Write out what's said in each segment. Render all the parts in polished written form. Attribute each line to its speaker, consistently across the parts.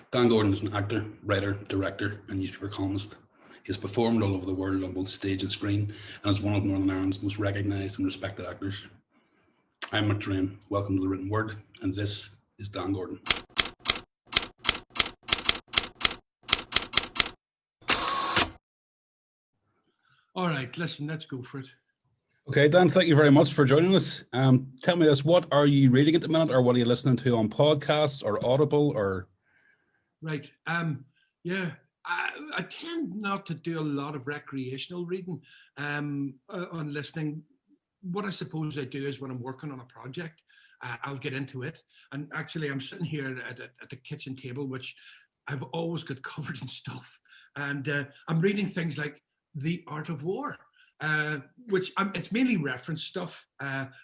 Speaker 1: Dan Gordon is an actor, writer, director, and newspaper columnist. He has performed all over the world on both stage and screen, and is one of Northern Ireland's most recognised and respected actors. I'm Mick Drain. Welcome to The Written Word, and this is Dan Gordon.
Speaker 2: All right, listen, let's go for it.
Speaker 1: Okay, Dan, thank you very much for joining us. Tell me this, what are you reading at the minute, or what are you listening to on podcasts or Audible or...
Speaker 2: Right. I tend not to do a lot of recreational reading on listening. What I suppose I do is when I'm working on a project, I'll get into it. And actually, I'm sitting here at the kitchen table, which I've always got covered in stuff. And I'm reading things like The Art of War, which it's mainly reference stuff.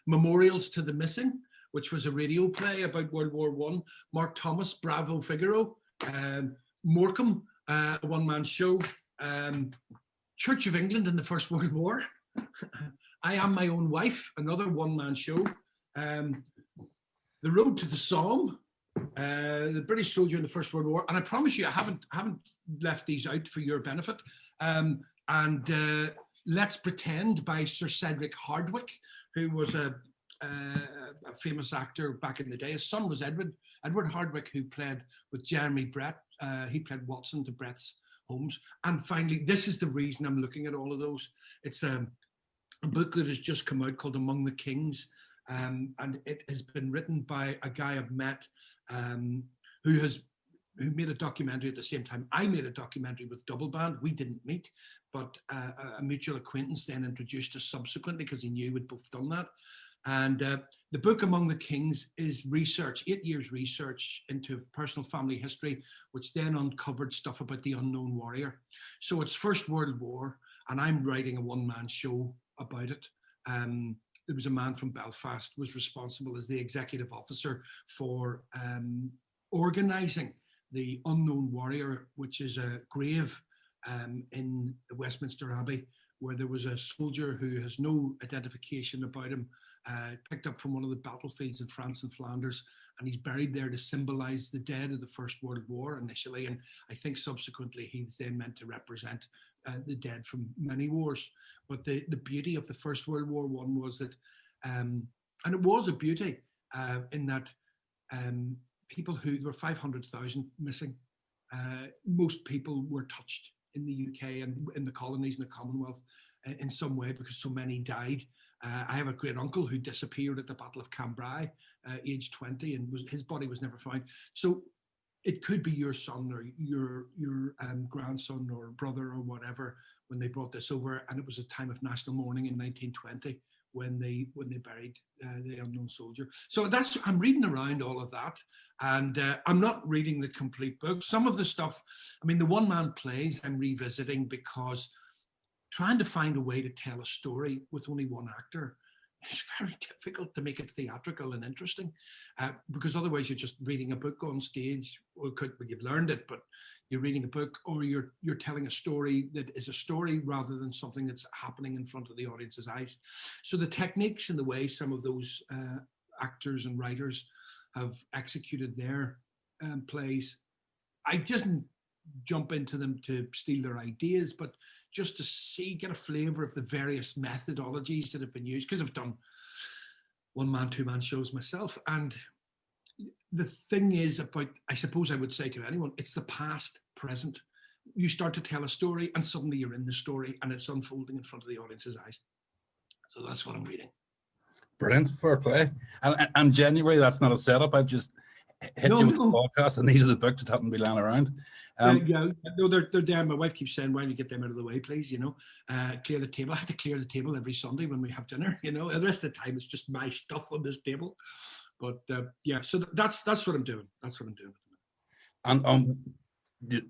Speaker 2: Memorials to the Missing, which was a radio play about World War I. Mark Thomas, Bravo Figaro. Morecambe, a one-man show. Church of England in the First World War. I Am My Own Wife, another one-man show. The Road to the Somme, the British soldier in the First World War. And I promise you, I haven't left these out for your benefit. Let's Pretend by Sir Cedric Hardwicke, who was a famous actor back in the day. His son was Edward Hardwicke, who played with Jeremy Brett. He played Watson to Brett's Holmes. And finally, this is the reason I'm looking at all of those. It's a book that has just come out called Among the Kings. And it has been written by a guy I've met who made a documentary at the same time I made a documentary with Double Band. We didn't meet, but a mutual acquaintance then introduced us subsequently because he knew we'd both done that. And the book Among the Kings is research, 8 years research into personal family history, which then uncovered stuff about the unknown warrior. So it's First World War, and I'm writing a one-man show about it. There was a man from Belfast was responsible as the executive officer for organising the Unknown Warrior, which is a grave in Westminster Abbey, where there was a soldier who has no identification about him, picked up from one of the battlefields in France and Flanders, and he's buried there to symbolise the dead of the First World War initially, and I think subsequently he's then meant to represent the dead from many wars. But the beauty of the First World War One was that, and it was a beauty in that people there were 500,000 missing. Most people were touched in the UK and in the colonies and the Commonwealth in some way because so many died. I have a great uncle who disappeared at the Battle of Cambrai, age 20, and his body was never found. So it could be your son or your grandson or brother or whatever when they brought this over, and it was a time of national mourning in 1920 when they buried the unknown soldier. So I'm reading around all of that, and I'm not reading the complete book. Some of the stuff, I mean, the one-man plays I'm revisiting because trying to find a way to tell a story with only one actor is very difficult to make it theatrical and interesting, because otherwise you're just reading a book on stage, or you've learned it, but you're reading a book, or you're telling a story that is a story rather than something that's happening in front of the audience's eyes. So the techniques and the way some of those actors and writers have executed their plays, I didn't jump into them to steal their ideas, but just to get a flavour of the various methodologies that have been used, because I've done one-man, two-man shows myself. And the thing is about, I suppose I would say to anyone, it's the past, present. You start to tell a story and suddenly you're in the story and it's unfolding in front of the audience's eyes. So that's what I'm reading.
Speaker 1: Brilliant, fair play. And genuinely, that's not a setup. I've just hit you with the podcast, and these are the books that happen to be lying around.
Speaker 2: They're there. My wife keeps saying, "Why don't you get them out of the way, please?" Clear the table. I have to clear the table every Sunday when we have dinner. The rest of the time it's just my stuff on this table. But so that's what I'm doing. That's what I'm doing.
Speaker 1: And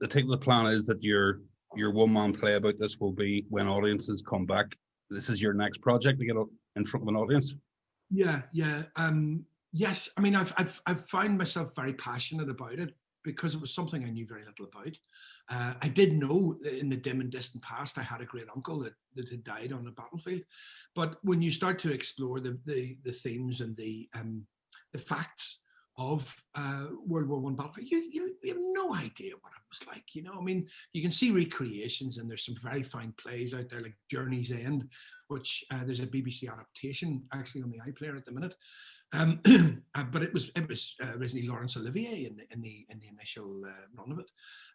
Speaker 1: I think the plan is that your one-man play about this will be when audiences come back. This is your next project to get up in front of an audience.
Speaker 2: Yeah. Yes. I mean, I've found myself very passionate about it, because it was something I knew very little about. I did know that in the dim and distant past, I had a great uncle that had died on a battlefield. But when you start to explore the themes and the facts of World War One battlefield. You have no idea what it was like. I mean, you can see recreations, and there's some very fine plays out there, like Journey's End, which there's a BBC adaptation actually on the iPlayer at the minute. But it was originally Laurence Olivier in the initial run of it.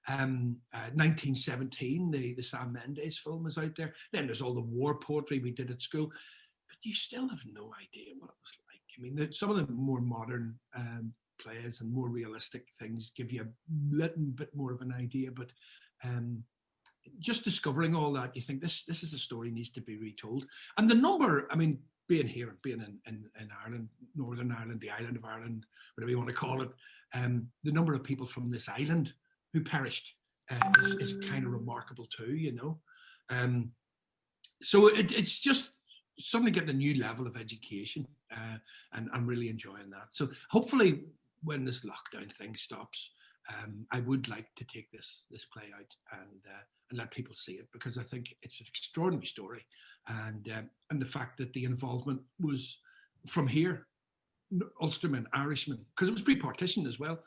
Speaker 2: 1917, the Sam Mendes film is out there. Then there's all the war poetry we did at school, but you still have no idea what it was like. I mean, some of the more modern plays and more realistic things give you a little bit more of an idea, but just discovering all that, you think this is a story needs to be retold. And the number, I mean, being here, being in Ireland, Northern Ireland, the island of Ireland, whatever you want to call it, the number of people from this island who perished is kind of remarkable too, So it's just suddenly getting a new level of education, and I'm really enjoying that. So hopefully when this lockdown thing stops, I would like to take this play out and let people see it, because I think it's an extraordinary story, and the fact that the involvement was from here, Ulstermen, Irishmen, because it was pre-partition as well,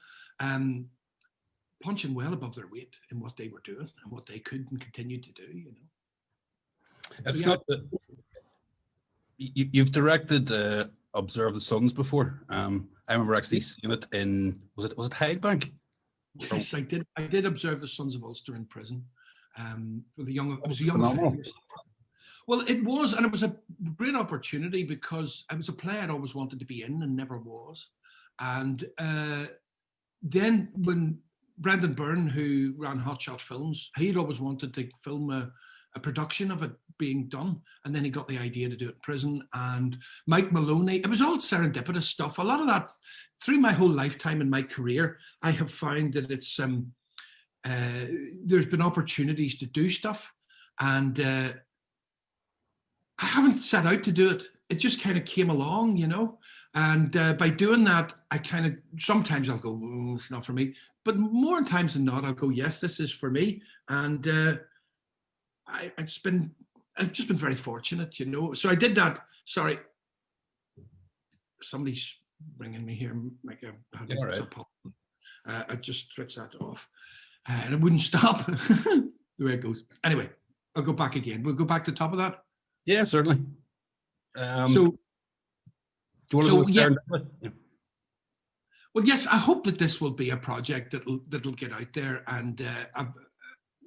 Speaker 2: punching well above their weight in what they were doing and what they could and continued to do.
Speaker 1: It's not that you've directed Observe the Suns before. I remember actually seeing it in was it Hyde Bank?
Speaker 2: Yes, I did. I did observe the Sons of Ulster in prison. For the young, it was a young
Speaker 1: phenomenal.
Speaker 2: offenders. Well, it was, and it was a great opportunity because it was a play I'd always wanted to be in and never was. And then when Brendan Byrne, who ran Hotshot Films, he'd always wanted to film a production of it being done, and then he got the idea to do it in prison. And Mike Maloney, it was all serendipitous stuff. A lot of that, through my whole lifetime in my career, I have found that it's there's been opportunities to do stuff, and I haven't set out to do it. It just kind of came along, and by doing that, I kind of, sometimes I'll go, oh, it's not for me, but more times than not, I'll go, yes, this is for me. And I've just been very fortunate, So I did that. Sorry, somebody's ringing me here. Like
Speaker 1: all right.
Speaker 2: I just switched that off, and it wouldn't stop. The way it goes. Anyway, I'll go back again. We'll go back to the top of that.
Speaker 1: Yeah, certainly.
Speaker 2: So,
Speaker 1: do you want to
Speaker 2: yeah.
Speaker 1: Yeah.
Speaker 2: Well, yes, I hope that this will be a project that'll get out there. And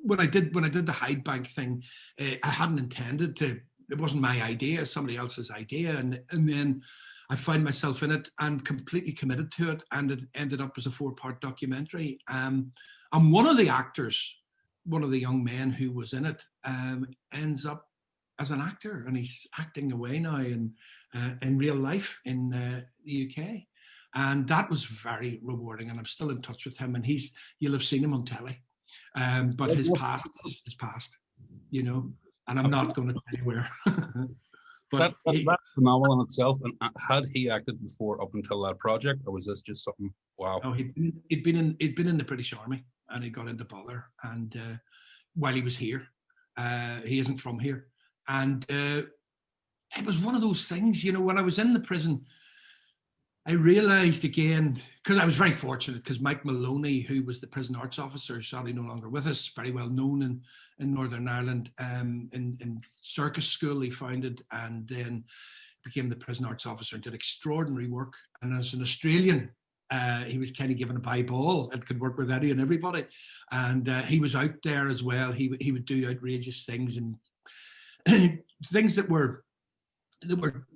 Speaker 2: when I did the Hyde Bank thing, I hadn't intended to. It wasn't my idea; somebody else's idea, and then I found myself in it and completely committed to it, and it ended up as a 4-part documentary. And one of the actors, one of the young men who was in it, ends up as an actor, and he's acting away now in real life in the UK. And that was very rewarding, and I'm still in touch with him, and you'll have seen him on telly. But his past is past, and I'm not going to tell you where. But
Speaker 1: that's phenomenal in itself. And had he acted before up until that project, or was this just something? Wow.
Speaker 2: No, he'd been in the British Army, and he got into bother. And while he was here, he isn't from here, and it was one of those things. When I was in the prison, I realised again, because I was very fortunate, because Mike Maloney, who was the prison arts officer, sadly no longer with us, very well known in Northern Ireland, in Circus School he founded, and then became the prison arts officer and did extraordinary work. And as an Australian, he was kind of given a by ball and could work with any and everybody. And he was out there as well. He would do outrageous things and things that were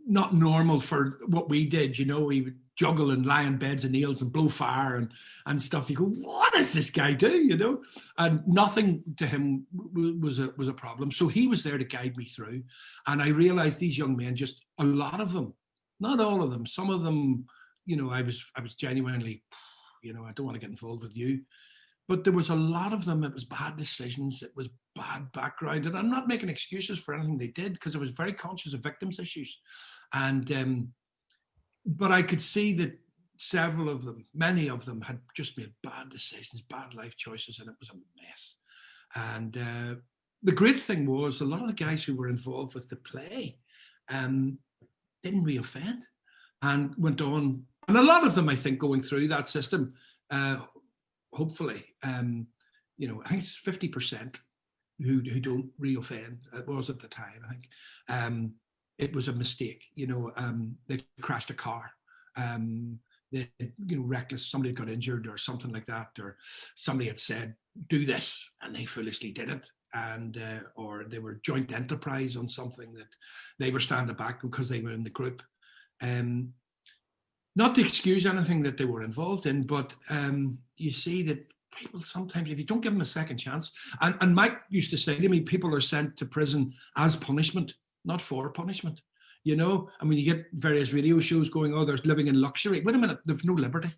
Speaker 2: not normal for what we did. He would juggle and lie in beds and nails and blow fire and stuff. You go, what does this guy do? And nothing to him was a problem. So he was there to guide me through. And I realized these young men, just a lot of them, not all of them, some of them, I was genuinely, I don't want to get involved with you. But there was a lot of them, it was bad decisions, it was bad background. And I'm not making excuses for anything they did, because I was very conscious of victims' issues. And but I could see that several of them, many of them, had just made bad decisions, bad life choices, and it was a mess. And the great thing was, a lot of the guys who were involved with the play didn't reoffend and went on And a lot of them, I think, going through that system, hopefully, I think it's 50% who don't reoffend. It was at the time, I think. It was a mistake, they crashed a car. They, reckless, somebody got injured or something like that, or somebody had said, do this, and they foolishly did it. And or they were joint enterprise on something that they were standing back because they were in the group. Not to excuse anything that they were involved in, but you see that people sometimes, if you don't give them a second chance, and Mike used to say to me, people are sent to prison as punishment, not for punishment. I mean, you get various radio shows going, oh, they're living in luxury. Wait a minute, they've no liberty.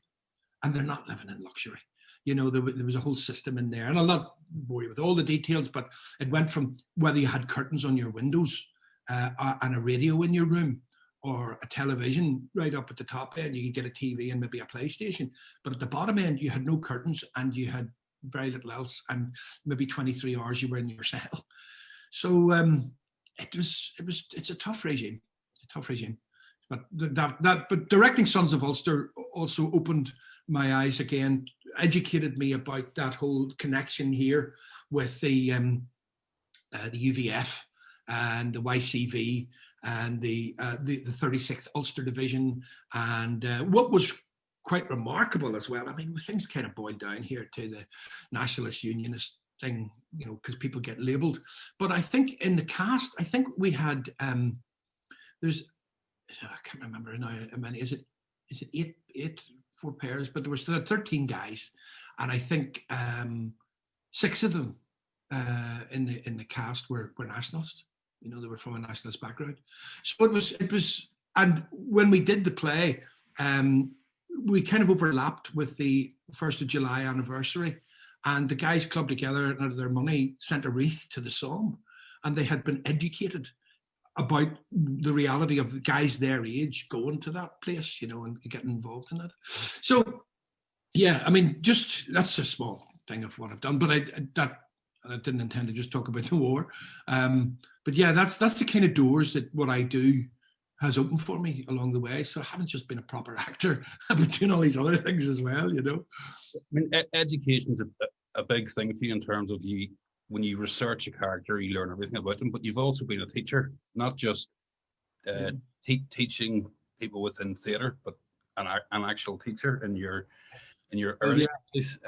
Speaker 2: And they're not living in luxury. There was a whole system in there. And I'll not bore you with all the details, but it went from whether you had curtains on your windows and a radio in your room, or a television right up at the top end. You could get a TV and maybe a PlayStation. But at the bottom end, you had no curtains and you had very little else. And maybe 23 hours you were in your cell. So it's a tough regime. But but directing Sons of Ulster also opened my eyes again, educated me about that whole connection here with the UVF and the YCV and the 36th Ulster Division, and what was quite remarkable as well. I mean, things kind of boiled down here to the Nationalist Unionist thing, because people get labelled. But I think in the cast, I think we had I can't remember now how many. Is it eight, 4 pairs? But there was 13 guys, and I think 6 of them in the cast were nationalists. They were from a nationalist background. So it was, and when we did the play, we kind of overlapped with the 1st of July anniversary, and the guys clubbed together and out of their money sent a wreath to the Somme, and they had been educated about the reality of the guys their age going to that place, and getting involved in that. So, yeah, I mean, that's a small thing of what I've done, but I didn't intend to just talk about the war. But yeah, that's the kind of doors that what I do has opened for me along the way. So I haven't just been a proper actor. I've been doing all these other things as well,
Speaker 1: I mean, education's a big thing for you in terms of when you research a character, you learn everything about them, but you've also been a teacher, not just teaching people within theatre, but an actual teacher in your early days.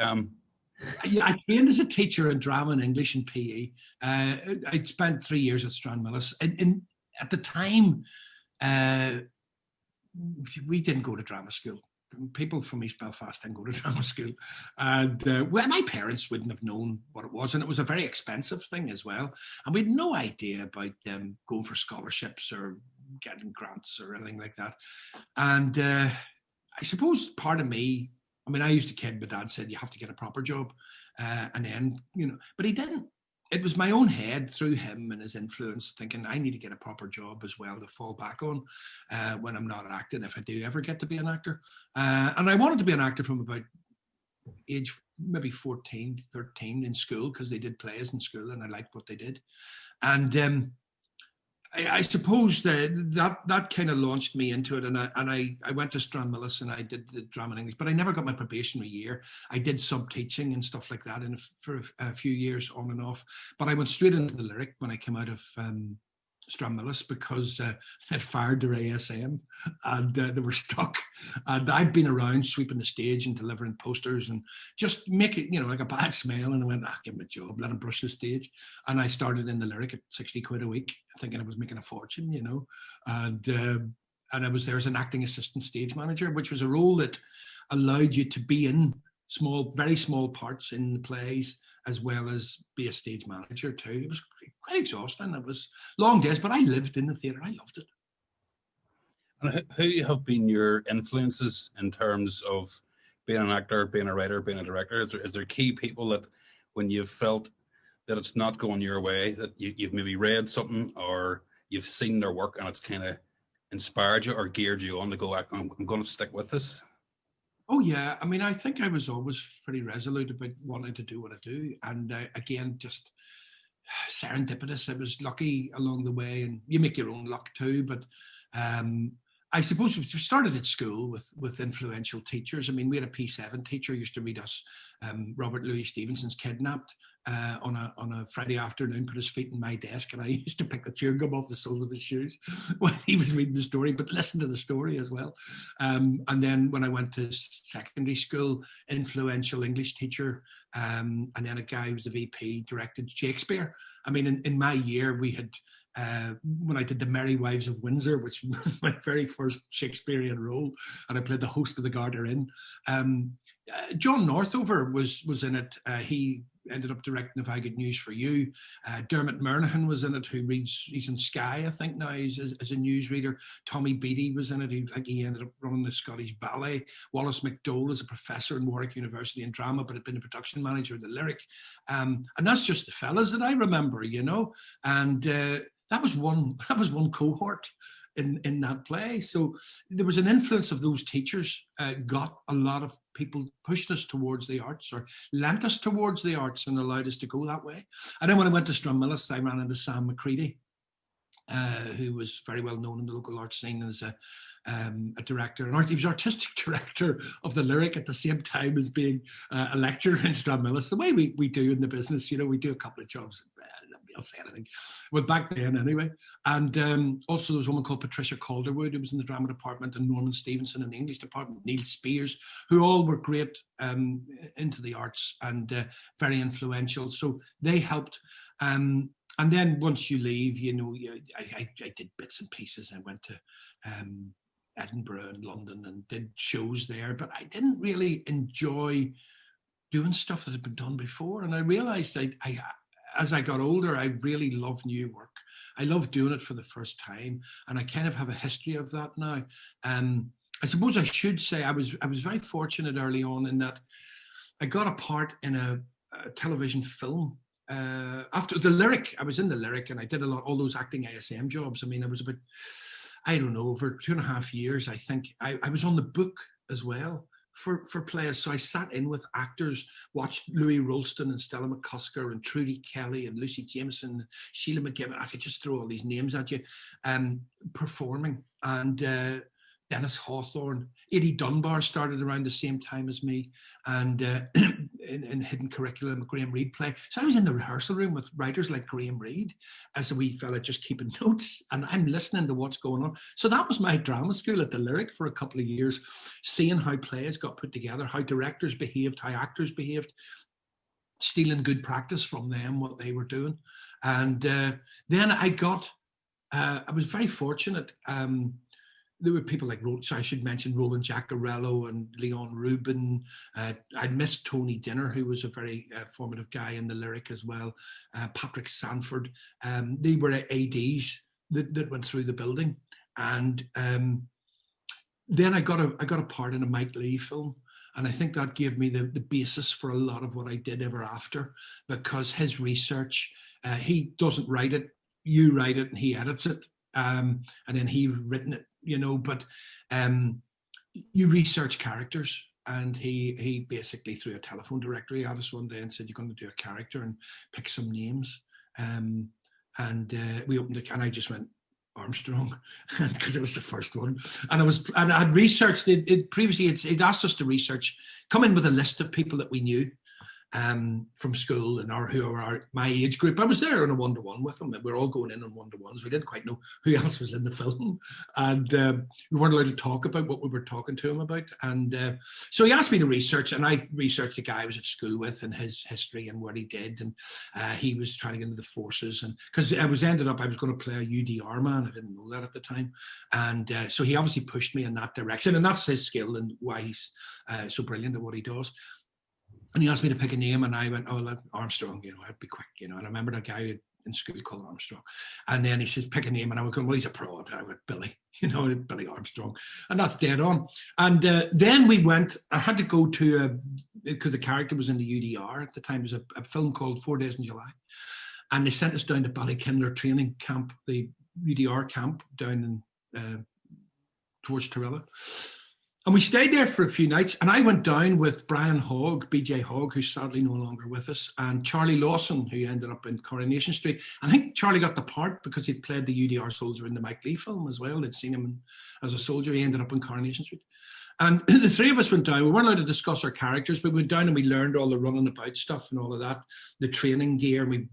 Speaker 2: Yeah, I trained as a teacher in drama and English and PE. I spent 3 years at Stranmillis. At the time, we didn't go to drama school. People from East Belfast didn't go to drama school. And my parents wouldn't have known what it was. And it was a very expensive thing as well. And we had no idea about going for scholarships or getting grants or anything like that. And I suppose part of me, I mean, I used to kid, my dad said, you have to get a proper job. And then, but he didn't. It was my own head through him and his influence thinking I need to get a proper job as well to fall back on when I'm not acting, if I do ever get to be an actor. And I wanted to be an actor from about age maybe 14, 13 in school, because they did plays in school and I liked what they did. And I suppose that kind of launched me into it, and I went to Stranmillis and I did the drama in English, but I never got my probationary year. I did sub-teaching and stuff like that for a few years on and off, but I went straight into the lyric when I came out of Stranmillis, because they'd fired their ASM and they were stuck, and I'd been around sweeping the stage and delivering posters and just make it, like a bad smell, and I went, give him a job, let him brush the stage. And I started in the lyric at 60 quid a week, thinking I was making a fortune, and I was there as an acting assistant stage manager, which was a role that allowed you to be in very small parts in the plays, as well as be a stage manager too. It was quite exhausting. It was long days, but I lived in the theatre. I loved it.
Speaker 1: And who have been your influences in terms of being an actor, being a writer, being a director? Is there key people that when you've felt that it's not going your way, that you've maybe read something or you've seen their work and it's kind of inspired you or geared you on to go, I'm going to stick with this?
Speaker 2: Oh, yeah. I mean, I think I was always pretty resolute about wanting to do what I do. And again, just serendipitous. I was lucky along the way, and you make your own luck too. But I suppose we started at school with influential teachers. I mean, we had a P7 teacher who used to read us Robert Louis Stevenson's Kidnapped on a Friday afternoon, put his feet in my desk, and I used to pick the chewing gum off the soles of his shoes when he was reading the story, but listen to the story as well. And then when I went to secondary school, influential English teacher, and then a guy who was the VP directed Shakespeare. I mean, in my year, we had when I did The Merry Wives of Windsor, which was my very first Shakespearean role, and I played the host of the Garter Inn. John Northover was in it. He ended up directing If I Get News for You. Dermot Murnaghan was in it, he's in Sky, I think now, as a newsreader. Tommy Beattie was in it, he ended up running the Scottish Ballet. Wallace McDowell is a professor in Warwick University in drama, but had been a production manager of the Lyric. And that's just the fellas that I remember, you know. And that was one cohort in that play. So there was an influence of those teachers, got a lot of people, pushed us towards the arts, or lent us towards the arts and allowed us to go that way. And then when I went to Stranmillis, I ran into Sam McCready, who was very well known in the local art scene as a director. He was artistic director of the Lyric at the same time as being a lecturer in Stranmillis. The way we do in the business, you know, we do a couple of jobs. I'll say anything. Well, back then anyway. And also there was a woman called Patricia Calderwood who was in the drama department, and Norman Stevenson in the English department, Neil Spears, who all were great into the arts and very influential. So they helped. And then once you leave, you know, I did bits and pieces. I went to Edinburgh and London and did shows there, but I didn't really enjoy doing stuff that had been done before. And I realized as I got older, I really love new work. I love doing it for the first time, and I kind of have a history of that now. I suppose I should say I was very fortunate early on in that I got a part in a television film. After the Lyric, I was in the Lyric, and I did all those acting ASM jobs. I mean, I was about, I don't know, over 2.5 years, I think. I was on the book as well for plays. So I sat in with actors, watched Louis Rolston and Stella McCusker and Trudy Kelly and Lucy Jameson, Sheila McGibbon. I could just throw all these names at you, performing. And Dennis Hawthorne, Eddie Dunbar started around the same time as me, and in Hidden Curriculum, a Graham Reid play. So I was in the rehearsal room with writers like Graham Reid as a wee fella, just keeping notes, and I'm listening to what's going on. So that was my drama school at the Lyric for a couple of years, seeing how plays got put together, how directors behaved, how actors behaved, stealing good practice from them, what they were doing. And then I was very fortunate. There were people like, so I should mention Roland Jaccarello and Leon Rubin. I'd missed Tony Dinner, who was a very formative guy in the Lyric as well. Patrick Sanford. They were ADs that went through the building. And then I got a part in a Mike Leigh film. And I think that gave me the basis for a lot of what I did ever after, because his research, he doesn't write it, you write it and he edits it. And then he's written it, you know, but you research characters, and he basically threw a telephone directory at us one day and said, you're going to do a character and pick some names. And we opened it, and I just went, Armstrong, because it was the first one. And I had researched it previously. It asked us to research, come in with a list of people that we knew from school and who are my age group. I was there on a one-to-one with them. We were all going in on one-to-ones. We didn't quite know who else was in the film, and we weren't allowed to talk about what we were talking to him about. And so he asked me to research, and I researched the guy I was at school with and his history and what he did. And he was trying to get into the forces, and because I was going to play a UDR man. I didn't know that at the time, and so he obviously pushed me in that direction, and that's his skill and why he's so brilliant at what he does. And he asked me to pick a name, and I went, Armstrong, you know, I'd be quick, you know. And I remember that guy in school called Armstrong. And then he says, pick a name. And I went, well, he's a pro. And I went, Billy, you know, Billy Armstrong. And that's dead on. And then I had to go to, because the character was in the UDR at the time. It was a film called 4 Days in July. And they sent us down to Ballykindler training camp, the UDR camp down in towards Torilla. And we stayed there for a few nights, and I went down with Brian Hogg, BJ Hogg, who's sadly no longer with us, and Charlie Lawson, who ended up in Coronation Street. I think Charlie got the part because he'd played the UDR soldier in the Mike Leigh film as well. They'd seen him as a soldier. He ended up in Coronation Street. And the three of us went down. We weren't allowed to discuss our characters, but we went down and we learned all the running about stuff and all of that, the training gear, and we,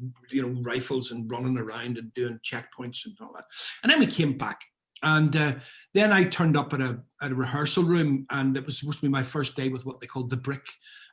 Speaker 2: rifles and running around and doing checkpoints and all that. And then we came back. And then I turned up at a rehearsal room, and it was supposed to be my first day with what they called the brick.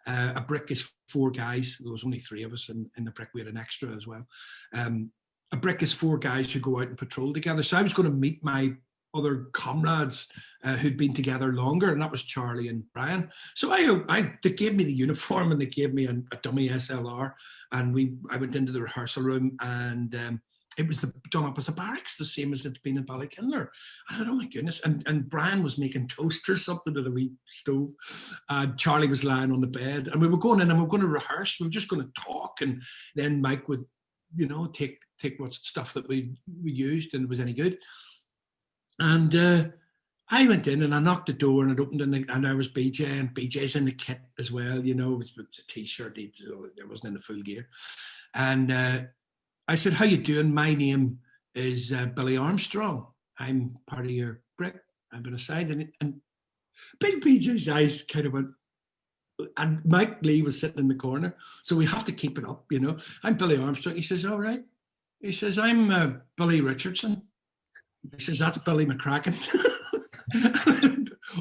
Speaker 2: A brick is 4 guys. There was only 3 of us in the brick. We had an extra as well. A brick is 4 guys who go out and patrol together. So I was going to meet my other comrades who'd been together longer, and that was Charlie and Brian. So they gave me the uniform, and they gave me a dummy SLR, and I went into the rehearsal room, and it was done up as a barracks, the same as it'd been in Ballykindler. I don't know, oh my goodness. And Brian was making toast or something at a wee stove. Charlie was lying on the bed. And we were going in and we were going to rehearse. We were just going to talk. And then Mike would, take what stuff that we used and it was any good. And I went in and I knocked the door and it opened and there was BJ, and BJ's in the kit as well, it was a t-shirt. It wasn't in the full gear. And I said, how you doing? My name is Billy Armstrong. I'm part of your brick. I've been assigned. And Big BJ's eyes kind of went, and Mike Leigh was sitting in the corner. So we have to keep it up, I'm Billy Armstrong. He says, all right. He says, I'm Billy Richardson. He says, that's Billy McCracken.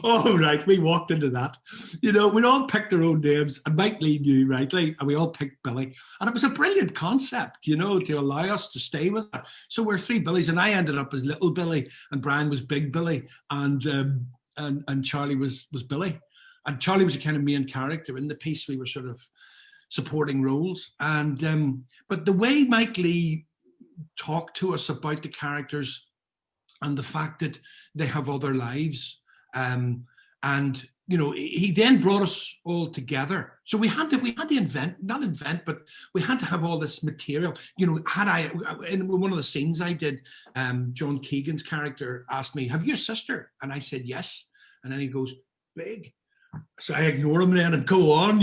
Speaker 2: All right, we walked into that. We all picked our own names, and Mike Leigh knew rightly, and we all picked Billy. And it was a brilliant concept, to allow us to stay with that. So we're 3 Billies, and I ended up as Little Billy, and Brian was Big Billy, and Charlie was Billy. And Charlie was a kind of main character in the piece. We were sort of supporting roles. And but the way Mike Leigh talked to us about the characters and the fact that they have other lives. And he then brought us all together. So we had to but we had to have all this material. In one of the scenes I did, John Keegan's character asked me, have you a sister? And I said, yes. And then he goes, big. So I ignore him then and go on,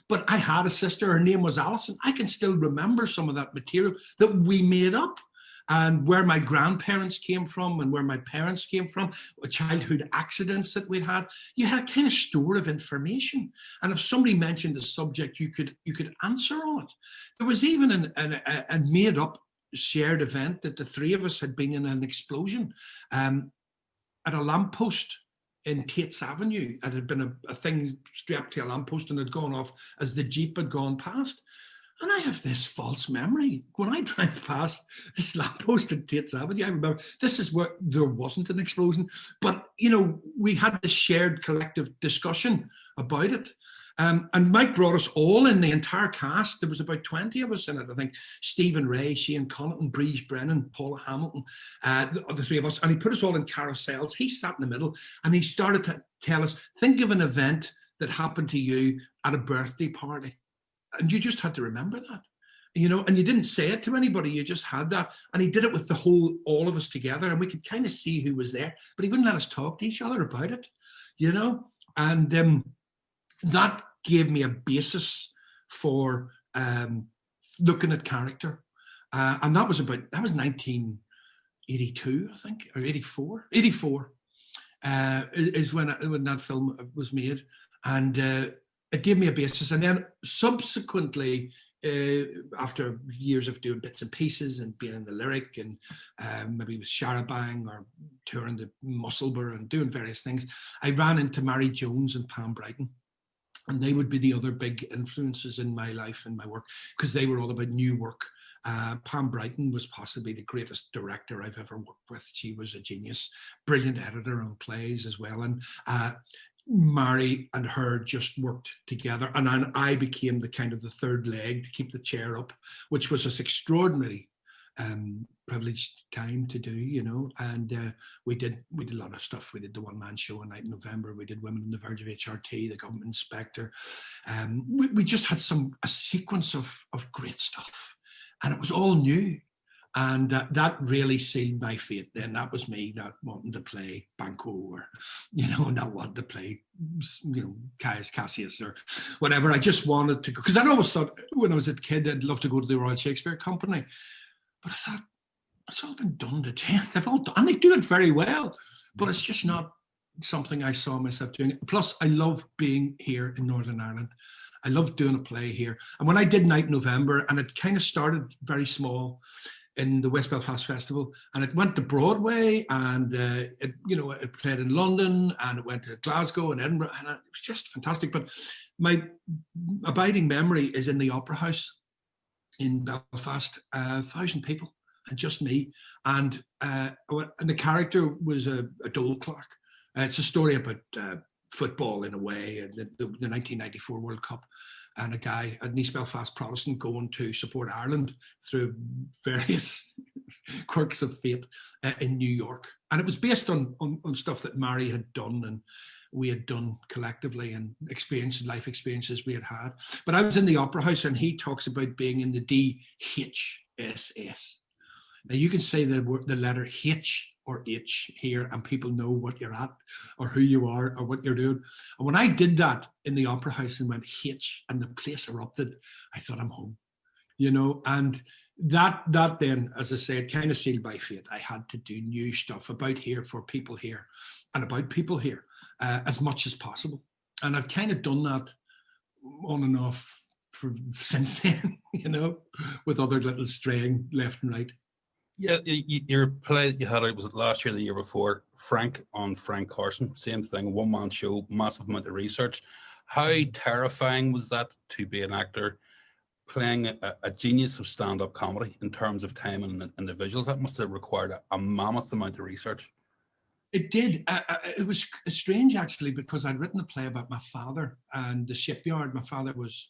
Speaker 2: But I had a sister, her name was Alison. I can still remember some of that material that we made up. And where my grandparents came from and where my parents came from, childhood accidents that we'd had, you had a kind of store of information. And if somebody mentioned a subject, you could answer on it. There was even a made-up shared event that the 3 of us had been in an explosion at a lamppost in Tate's Avenue. It had been a thing strapped to a lamppost and had gone off as the Jeep had gone past. And I have this false memory. When I drive past this lamppost in Tate's Avenue, I remember this is where there wasn't an explosion. But, we had this shared collective discussion about it. And Mike brought us all in, the entire cast. There was about 20 of us in it, I think. Stephen Ray, Shane Connaughton, Breege Brennan, Paula Hamilton, the 3 of us. And he put us all in carousels. He sat in the middle and he started to tell us, think of an event that happened to you at a birthday party. And you just had to remember that, and you didn't say it to anybody. You just had that. And he did it with all of us together, and we could kind of see who was there, but he wouldn't let us talk to each other about it, and that gave me a basis for looking at character. And that was 1982, I think, or 84. 84 is when that film was made. And it gave me a basis. And then subsequently, after years of doing bits and pieces and being in the Lyric and maybe with Sharabang or touring the Musselburgh and doing various things, I ran into Mary Jones and Pam Brighton. And they would be the other big influences in my life and my work, because they were all about new work. Pam Brighton was possibly the greatest director I've ever worked with. She was a genius, brilliant editor on plays as well. And Mary and her just worked together, and I became the kind of the third leg to keep the chair up, which was an extraordinary privileged time to do, and we did a lot of stuff. We did the one-man show a night in November. We did Women on the Verge of HRT, the Government Inspector. We just had a sequence of great stuff, and it was all new. And that really sealed my fate. Then that was me not wanting to play Banco or, not wanting to play, Caius Cassius or whatever. I just wanted to go, because I always thought when I was a kid, I'd love to go to the Royal Shakespeare Company. But I thought, it's all been done to death. They've all done, and they do it very well. But it's just not something I saw myself doing. Plus, I love being here in Northern Ireland. I love doing a play here. And when I did Night November, and it kind of started very small in the West Belfast Festival, and it went to Broadway, and it played in London, and it went to Glasgow and Edinburgh, and it was just fantastic. But my abiding memory is in the Opera House in Belfast, 1,000 people, and just me, and the character was a dole clock. It's a story about football in a way, the 1994 World Cup, and a guy, an East Belfast Protestant, going to support Ireland through various quirks of fate in New York. And it was based on stuff that Mary had done and we had done collectively, and life experiences we had had. But I was in the Opera House, and he talks about being in the DHSS. Now you can say the letter H or H here, and people know what you're at or who you are or what you're doing. And when I did that in the Opera House and went H, and the place erupted, I thought, I'm home, and that then, as I said, kind of sealed my fate. I had to do new stuff about here, for people here, and about people here as much as possible. And I've kind of done that on and off since then, with other little straying left and right.
Speaker 1: Yeah, your play that you had out, was it last year, the year before, Frank on Frank Carson, same thing, one-man show, massive amount of research. How terrifying was that to be an actor playing a genius of stand-up comedy in terms of time and the visuals? That must have required a mammoth amount of research.
Speaker 2: It did. It was strange, actually, because I'd written a play about my father and the shipyard. My father was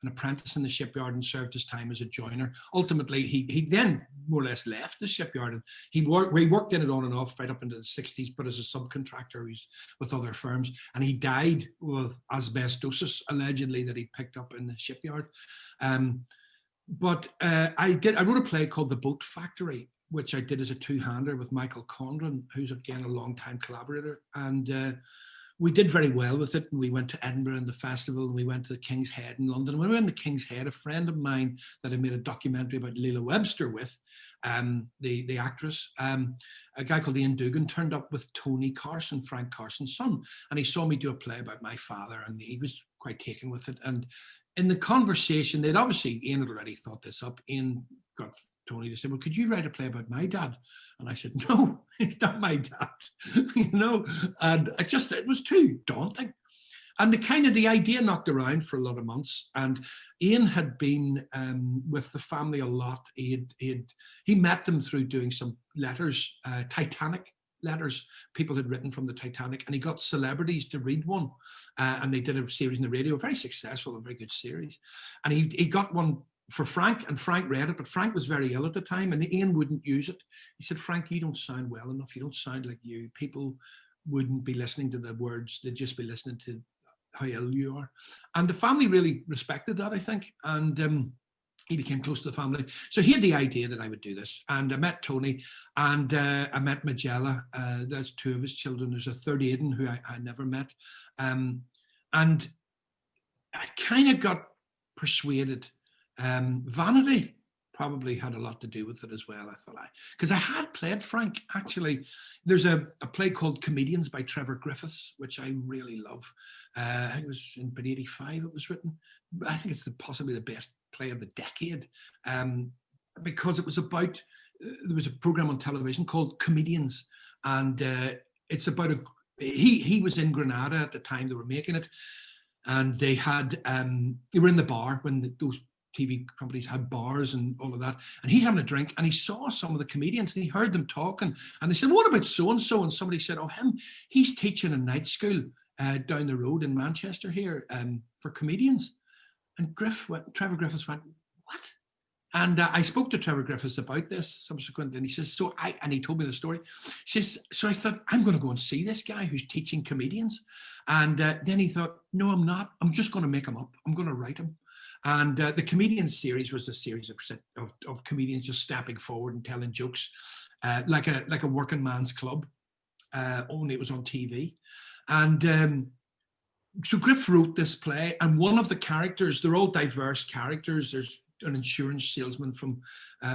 Speaker 2: an apprentice in the shipyard and served his time as a joiner. Ultimately, he then more or less left the shipyard, and he worked in it on and off right up into the 60s, but as a subcontractor with other firms. And he died with asbestosis, allegedly, that he picked up in the shipyard. But I wrote a play called The Boat Factory, which I did as a two-hander with Michael Condren, who's again a long-time collaborator. And we did very well with it. And we went to Edinburgh and the festival, and we went to the King's Head in London. When we went to the King's Head, a friend of mine that I made a documentary about Leila Webster with, the actress, a guy called Ian Dugan, turned up with Tony Carson, Frank Carson's son. And he saw me do a play about my father, and he was quite taken with it. And in the conversation, Ian had already thought this up. Ian got Tony to say, well, could you write a play about my dad? And I said, no, it's not my dad, and it was too daunting. And the idea knocked around for a lot of months. And Ian had been with the family a lot. He met them through doing some letters, Titanic letters people had written from the Titanic, and he got celebrities to read one. And they did a series in the radio, very successful, a very good series. And he got one for Frank, and Frank read it, but Frank was very ill at the time, and Ian wouldn't use it. He said, Frank, you don't sound well enough. You don't sound like you. People wouldn't be listening to the words. They'd just be listening to how ill you are. And the family really respected that, I think. And he became close to the family. So he had the idea that I would do this. And I met Tony, and I met Magella. That's two of his children. There's a third, Aidan, who I never met. And I kind of got persuaded. Vanity probably had a lot to do with it as well, because I had played Frank, actually. There's a play called Comedians by Trevor Griffiths, which I really love. I think it was in 85 it was written. I think it's possibly the best play of the decade, because it was about, there was a program on television called Comedians, and it's about he was in Granada at the time they were making it, and they were in the bar when those TV companies had bars and all of that, and he's having a drink, and he saw some of the comedians, and he heard them talking, and they said, what about so-and-so? And somebody said, oh, he's teaching a night school down the road in Manchester here for comedians. And Trevor Griffiths went, what? And I spoke to Trevor Griffiths about this subsequently, and he says, and he told me the story. He says, so I thought, I'm going to go and see this guy who's teaching comedians. And then he thought, no, I'm not. I'm just going to make him up. I'm going to write him. And the comedian series was a series of comedians just stepping forward and telling jokes, like a working man's club. Only it was on TV. And so Griff wrote this play, and one of the characters, they're all diverse characters. There's an insurance salesman from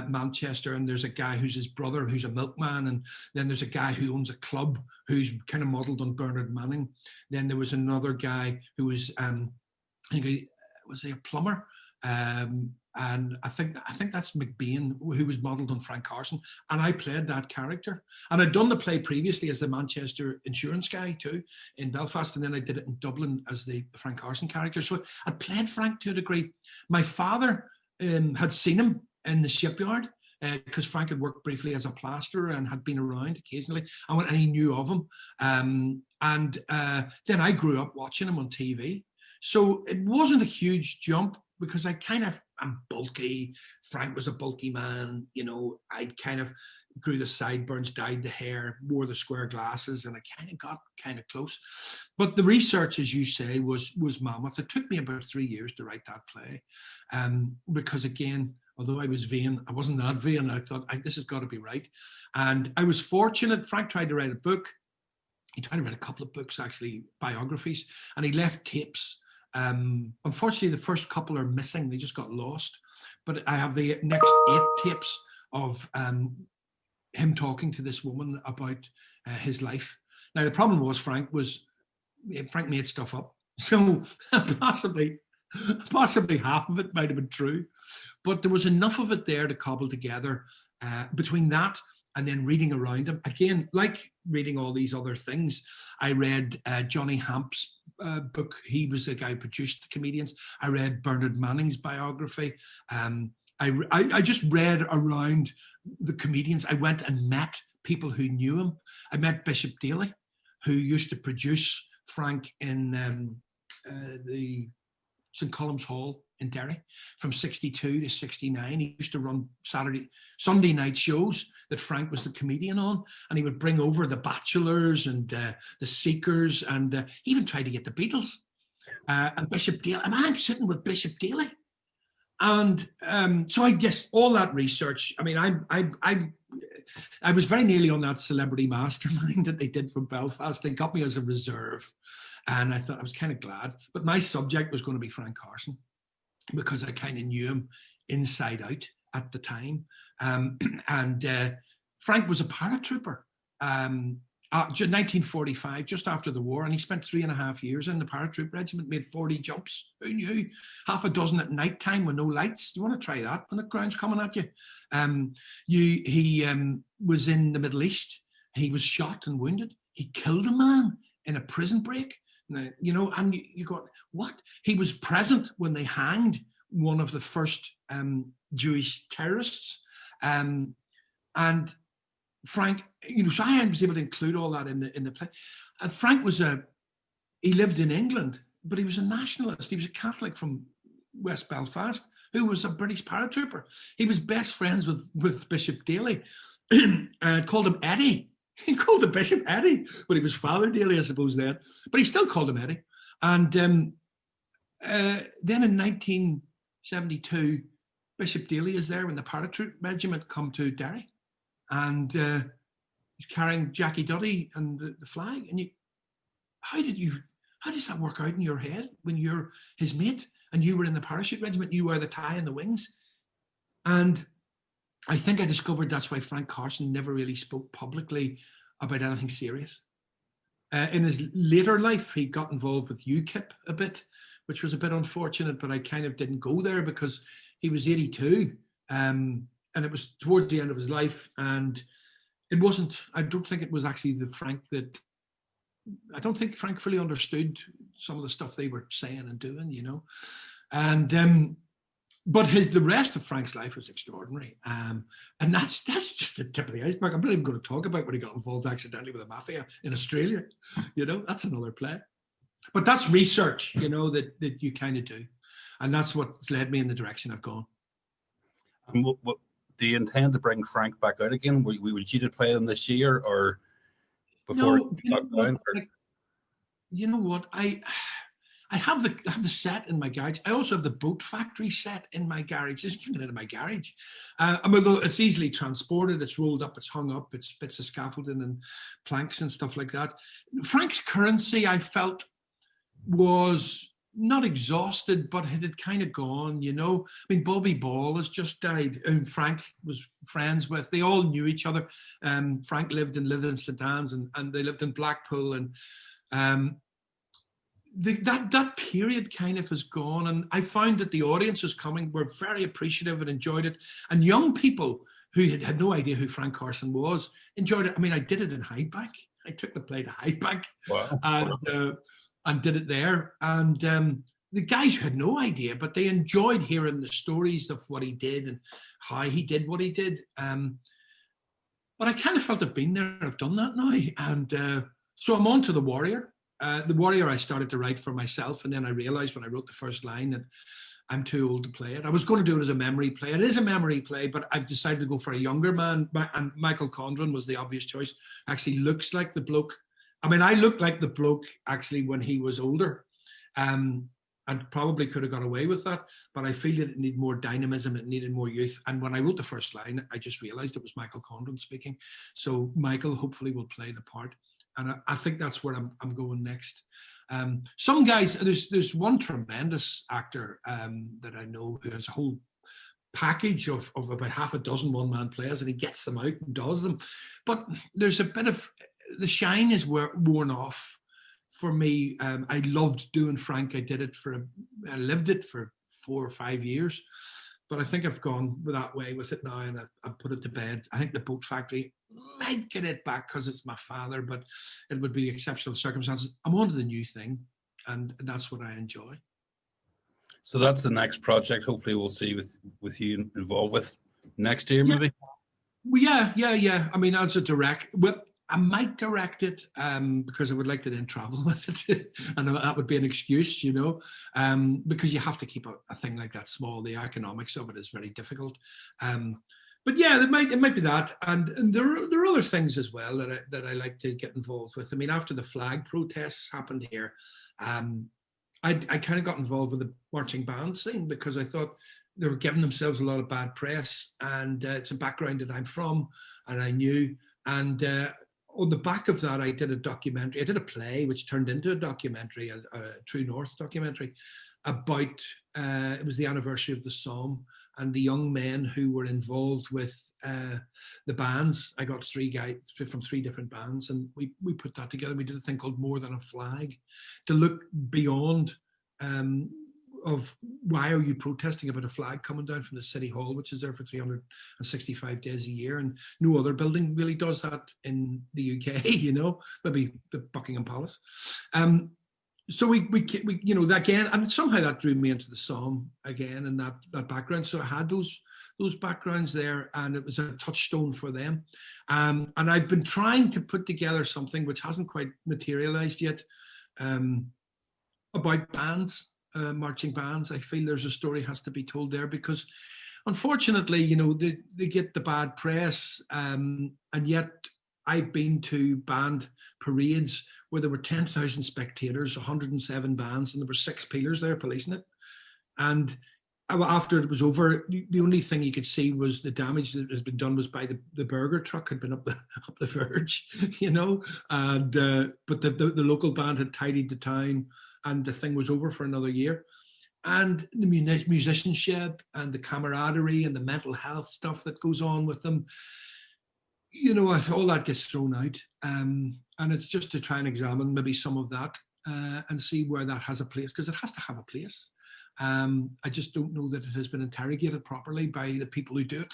Speaker 2: Manchester, and there's a guy who's his brother who's a milkman, and then there's a guy who owns a club who's kind of modelled on Bernard Manning. Then there was another guy who was I think was he a plumber, and I think that's McBean, who was modelled on Frank Carson, and I played that character. And I'd done the play previously as the Manchester insurance guy too in Belfast, and then I did it in Dublin as the Frank Carson character. So I played Frank to a degree. My father had seen him in the shipyard because Frank had worked briefly as a plasterer and had been around occasionally. And he knew of him. And then I grew up watching him on TV. So it wasn't a huge jump because I'm bulky. Frank was a bulky man. You know, I kind of grew the sideburns, dyed the hair, wore the square glasses, and I kind of got kind of close. But the research, as you say, was mammoth. It took me about 3 years to write that play because, again, although I was vain, I wasn't that vain. I thought, this has got to be right. And I was fortunate. Frank tried to write a book. He tried to write a couple of books, actually, biographies, and he left tapes. Unfortunately, the first couple are missing. They just got lost. But I have the next 8 tapes of him talking to this woman about his life. Now, the problem was Frank made stuff up. So possibly half of it might have been true. But there was enough of it there to cobble together between that and then reading around him. Again, like reading all these other things, I read Johnny Hamp's book. He was the guy who produced the comedians. I read Bernard Manning's biography. I just read around the comedians. I went and met people who knew him. I met Bishop Daly, who used to produce Frank in the St. Colum's Hall in Derry from 62 to 69. He used to run Sunday night shows that Frank was the comedian on, and he would bring over the Bachelors and the Seekers, and even tried to get the Beatles. And Bishop Daly, and I'm sitting with Bishop Daly. And so I guess all that research, I mean, I was very nearly on that celebrity mastermind that they did from Belfast. They got me as a reserve, and I thought I was kind of glad. But my subject was going to be Frank Carson, because I kind of knew him inside out at the time. Frank was a paratrooper. 1945, just after the war, and he spent 3.5 years in the paratroop regiment, made 40 jumps. Who knew? Half a dozen at night time with no lights. Do you want to try that when the ground's coming at you? He was in the Middle East. He was shot and wounded. He killed a man in a prison break. Now, you know, and you go, what? He was present when they hanged one of the first Jewish terrorists. And Frank, you know, so I was able to include all that in the play. And Frank he lived in England, but he was a nationalist. He was a Catholic from West Belfast who was a British paratrooper. He was best friends with Bishop Daly and called him Eddie. He called the bishop Eddie, but he was Father Daly, I suppose, then. But he still called him Eddie. And then in 1972, Bishop Daly is there when the paratroop regiment come to Derry. And he's carrying Jackie Duddy and the flag. And how does that work out in your head when you're his mate and you were in the parachute regiment, you wear the tie and the wings? And I think I discovered that's why Frank Carson never really spoke publicly about anything serious. In his later life, he got involved with UKIP a bit, which was a bit unfortunate, but I kind of didn't go there because he was 82. And it was towards the end of his life. And I don't think it was actually I don't think Frank fully understood some of the stuff they were saying and doing, you know. And but the rest of Frank's life was extraordinary, and that's just the tip of the iceberg. I'm not even going to talk about when he got involved accidentally with the mafia in Australia. You know, that's another play. But that's research, you know, that you kind of do, and that's what's led me in the direction I've gone.
Speaker 1: And do you intend to bring Frank back out again? Would you to play him this year or before
Speaker 2: No, you know what?
Speaker 1: lockdown?
Speaker 2: Like, you know what? I have the set in my garage. I also have the Boat Factory set in my garage. It's keeping it in my garage. I mean, it's easily transported. It's rolled up. It's hung up. It's bits of scaffolding and planks and stuff like that. Frank's currency, I felt, was not exhausted, but it had kind of gone. You know, I mean, Bobby Ball has just died, and Frank was friends with. They all knew each other. Frank lived in St Anne's, and they lived in Blackpool, and that period kind of has gone, and I found that the audiences coming were very appreciative and enjoyed it, and young people who had no idea who Frank Carson was enjoyed it. I mean, I did it in Hydebank. I took the play to Hydebank. Wow. And did it there, and the guys had no idea, but they enjoyed hearing the stories of what he did and how he did what he did. But I kind of felt I've been there, I've done that now, and so I'm on to The Warrior. The Warrior I started to write for myself, and then I realized when I wrote the first line that I'm too old to play it. I was going to do it as a memory play. It is a memory play, but I've decided to go for a younger man, and Michael Condren was the obvious choice. Actually looks like the bloke. I mean, I looked like the bloke actually when he was older, and probably could have got away with that, but I feel that it needed more dynamism, it needed more youth. And when I wrote the first line, I just realized it was Michael Condren speaking. So Michael hopefully will play the part. And I think that's where I'm going next. Some guys, there's one tremendous actor that I know who has a whole package of about half a dozen one-man players, and he gets them out and does them. But there's a bit of, the shine is worn off for me. I loved doing Frank. I lived it for 4 or 5 years. But I think I've gone that way with it now, and I put it to bed. I think the Boat Factory might get it back because it's my father, but it would be exceptional circumstances. I'm on to the new thing, and that's what I enjoy.
Speaker 1: So that's the next project. Hopefully, we'll see with you involved with next year, maybe.
Speaker 2: Yeah. I mean, as a I might direct it because I would like to then travel with it, and that would be an excuse, you know, because you have to keep a thing like that small. The economics of it is very difficult. But yeah, it might be that, and there are other things as well that I like to get involved with. I mean, after the flag protests happened here, I kind of got involved with the marching band scene because I thought they were giving themselves a lot of bad press, and it's a background that I'm from, and I knew, and on the back of that, I did a documentary. I did a play which turned into a documentary, a True North documentary, about, it was the anniversary of the Somme and the young men who were involved with the bands. I got 3 guys from 3 different bands, and we put that together. We did a thing called More Than a Flag to look beyond of why are you protesting about a flag coming down from the City Hall, which is there for 365 days a year, and no other building really does that in the UK, you know, maybe the Buckingham Palace. So we you know, again, and somehow that drew me into the Somme again, and that background. So I had those backgrounds there, and it was a touchstone for them. And I've been trying to put together something which hasn't quite materialized yet, about bands. Marching bands. I feel there's a story has to be told there because unfortunately, you know, they get the bad press, and yet I've been to band parades where there were 10,000 spectators, 107 bands, and there were 6 peelers there policing it. And after it was over, the only thing you could see was the damage that has been done was by the burger truck had been up the verge, you know, and but the local band had tidied the town, and the thing was over for another year. And the musicianship and the camaraderie and the mental health stuff that goes on with them, you know, all that gets thrown out. And it's just to try and examine maybe some of that and see where that has a place, because it has to have a place. I just don't know that it has been interrogated properly by the people who do it,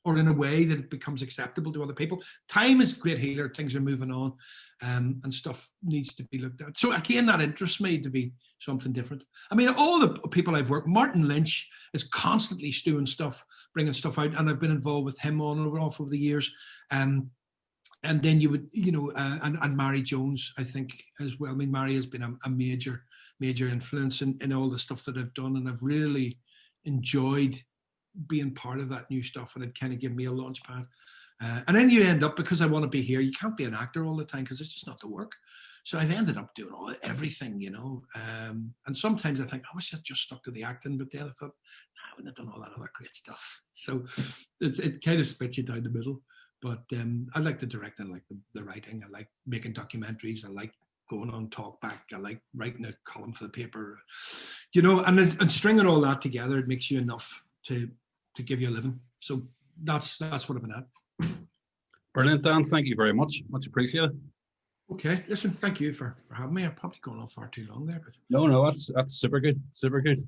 Speaker 2: or in a way that it becomes acceptable to other people. Time is a great healer. Things are moving on, and stuff needs to be looked at. So again, that interests me to be something different. I mean, all the people I've worked, Martin Lynch is constantly stewing stuff, bringing stuff out, and I've been involved with him on and off over the years. And then you would, you know, and Mary Jones, I think, as well. I mean, Mary has been a major influence in all the stuff that I've done, and I've really enjoyed being part of that new stuff, and it kind of gave me a launch pad. And then you end up, because I want to be here, you can't be an actor all the time because it's just not the work. So I've ended up doing everything, you know. And sometimes I think, I wish I'd just stuck to the acting, but then I thought, I wouldn't have done all that other great stuff. So it kind of splits you down the middle. But I like the directing, I like the writing, I like making documentaries, I like going on talk back, I like writing a column for the paper, you know, and stringing all that together, it makes you enough to give you a living. So that's what I've been at.
Speaker 1: Brilliant, Dan. Thank you very much. Much appreciated.
Speaker 2: Okay. Listen, thank you for having me. I've probably gone on far too long there, but
Speaker 1: No, that's super good. Super good.